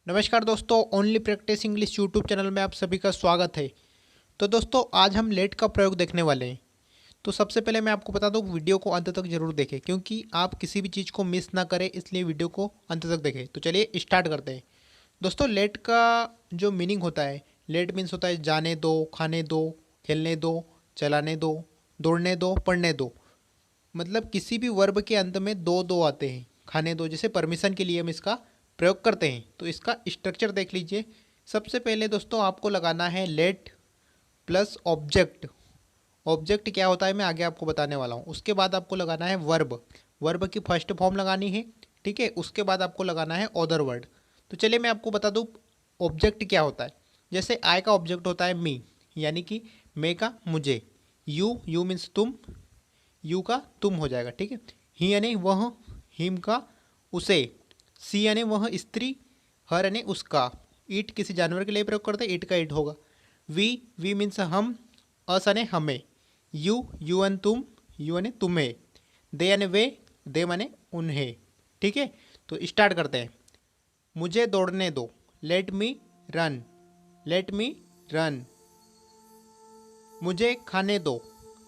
नमस्कार दोस्तों, only practice English YouTube channel में आप सभी का स्वागत है। तो दोस्तों, आज हम लेट का प्रयोग देखने वाले हैं। तो सबसे पहले मैं आपको बता दूं, वीडियो को अंत तक जरूर देखें क्योंकि आप किसी भी चीज़ को मिस ना करें, इसलिए वीडियो को अंत तक देखें। तो चलिए स्टार्ट करते हैं। दोस्तों, लेट का जो मीनिंग होता है, लेट मीन्स होता है जाने दो, खाने दो, खेलने दो, चलाने दो, दौड़ने दो, पढ़ने दो। मतलब किसी भी वर्ब के अंत में दो दो आते हैं। खाने दो जैसे परमिशन के लिए हम इसका प्रयोग करते हैं। तो इसका स्ट्रक्चर देख लीजिए। सबसे पहले दोस्तों आपको लगाना है लेट प्लस ऑब्जेक्ट। ऑब्जेक्ट क्या होता है मैं आगे आपको बताने वाला हूँ। उसके बाद आपको लगाना है वर्ब। वर्ब की फर्स्ट फॉर्म लगानी है, ठीक है। उसके बाद आपको लगाना है अदर वर्ड। तो चलिए मैं आपको बता दूँ ऑब्जेक्ट क्या होता है। जैसे आई का ऑब्जेक्ट होता है मी, यानी कि मैं का मुझे। यू मीन्स तुम, यू का तुम हो जाएगा, ठीक है। ही यानी वह, हिम का उसे। सी यानी वह स्त्री, हर यानी उसका। ईट किसी जानवर के लिए प्रयोग करते हैं, ईट का ईट होगा। वी मीन्स हम, अस यानी हमें। यू यानी तुम, यू यानी तुम्हें। दे यानी वे, दे माने उन्हें, ठीक है। तो स्टार्ट करते हैं। मुझे दौड़ने दो, let me run, let me run. मुझे खाने दो,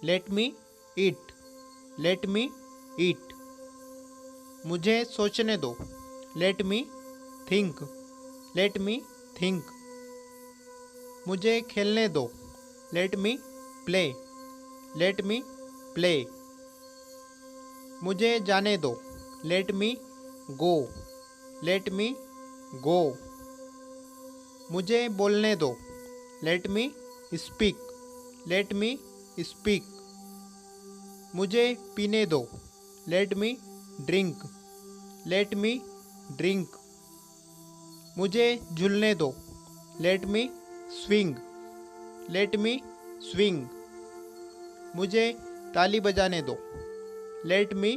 लेट मी ईट, लेट मी ईट। मुझे सोचने दो, let me think, let me think. मुझे खेलने दो, लेट मी प्ले, लेट मी प्ले। मुझे जाने दो, लेट मी गो, लेट मी गो। मुझे बोलने दो, let me speak, let me speak. मुझे पीने दो, लेट मी ड्रिंक, लेट मी ड्रिंक। मुझे झूलने दो, लेट मी स्विंग, लेट मी स्विंग। मुझे ताली बजाने दो, लेट मी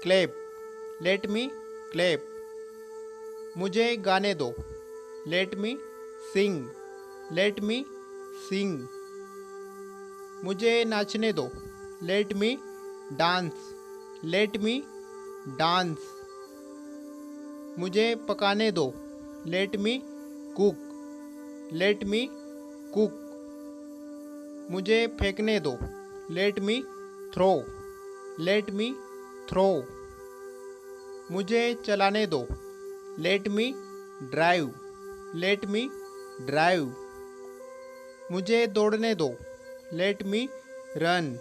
क्लैप, लेट मी क्लैप। मुझे गाने दो, लेट मी सिंग, लेट मी सिंग। मुझे नाचने दो, let me dance, let me dance. मुझे पकाने दो, let me cook, let me cook. मुझे फेंकने दो, let me throw, let me throw. मुझे चलाने दो, let me drive, let me drive. मुझे दौड़ने दो, let me run,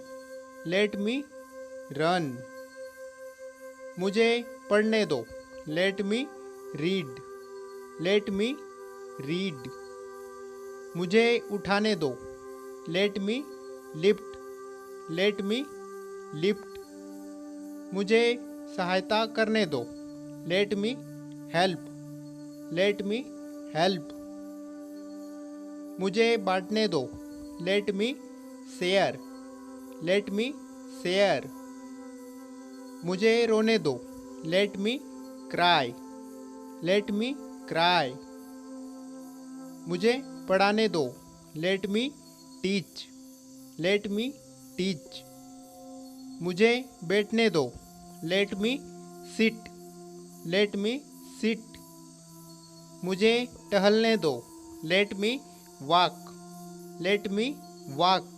let me run. मुझे पढ़ने दो, let me read, let me read. मुझे उठाने दो, let me lift, let me lift. मुझे सहायता करने दो, let me help, let me help. मुझे बांटने दो, let me share, let me share. मुझे रोने दो, let me cry, let me cry. मुझे पढ़ाने दो, let me teach, let me teach. मुझे बैठने दो, let me sit, let me sit. मुझे टहलने दो, let me walk, let me walk.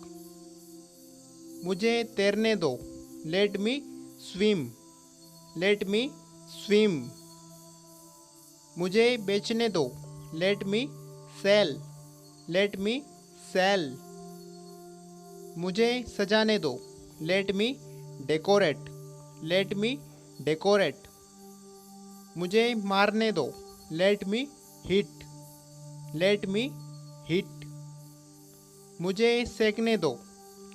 मुझे तैरने दो, let me swim, let me swim. मुझे बेचने दो, let me sell, let me sell. मुझे सजाने दो, let me decorate, let me decorate. मुझे मारने दो, let me hit, let me hit. मुझे सेकने दो,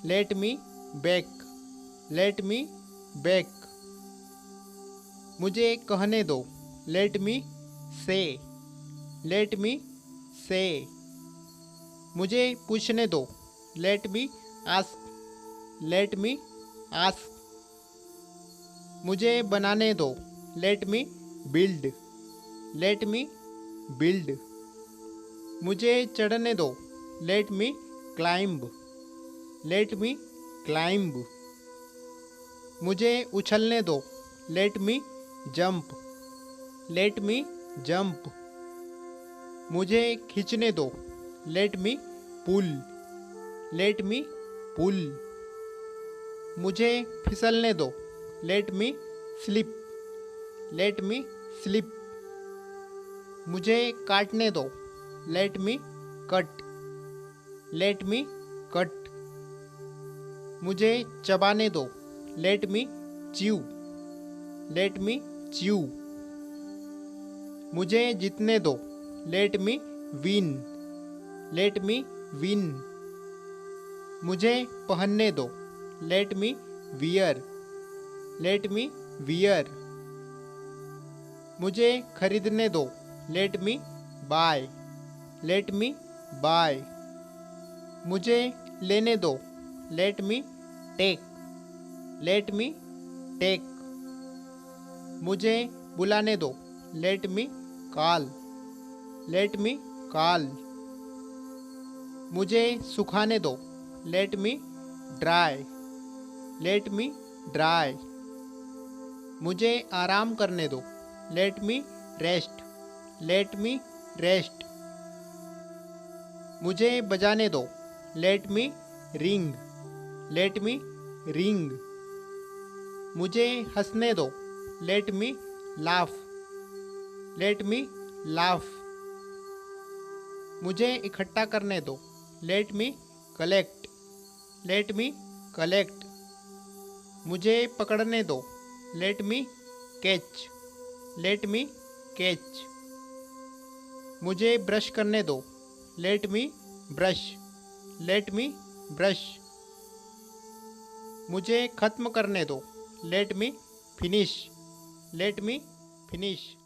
let me bake, let me bake. मुझे कहने दो, लेट मी से, लेट मी से। मुझे पूछने दो, let me ask, let me ask. मुझे बनाने दो, लेट मी बिल्ड, लेट मी बिल्ड। मुझे चढ़ने दो, लेट मी क्लाइंब, लेट मी क्लाइंब। मुझे उछलने दो, लेट मी जंप, लेट मी जंप। मुझे खींचने दो, लेट मी पुल, लेट मी पुल। मुझे फिसलने दो, let me slip, let me slip. मुझे काटने दो, let me cut, let me cut. मुझे चबाने दो, let me chew, let me chew. मुझे जीतने दो, let me win, let me win. मुझे पहनने दो, let me wear, let me wear. मुझे खरीदने दो, let me buy, let me buy. मुझे लेने दो, let me take, let me take. मुझे बुलाने दो, let me call, late me call. मुझे सुखाने दो, लेट मी ड्राई, लेट मी ड्राई। मुझे आराम करने दो, लेट मी रेस्ट, लेट मी रेस्ट। मुझे बजाने दो, लेट मी रिंग, लेट मी रिंग। मुझे हंसने दो, let me laugh, let me laugh. मुझे इकट्ठा करने दो, लेट मी कलेक्ट, लेट मी कलेक्ट। मुझे पकड़ने दो, लेट मी कैच, लेट मी कैच। मुझे ब्रश करने दो, लेट मी ब्रश, लेट मी ब्रश। मुझे ख़त्म करने दो, let me finish, let me finish.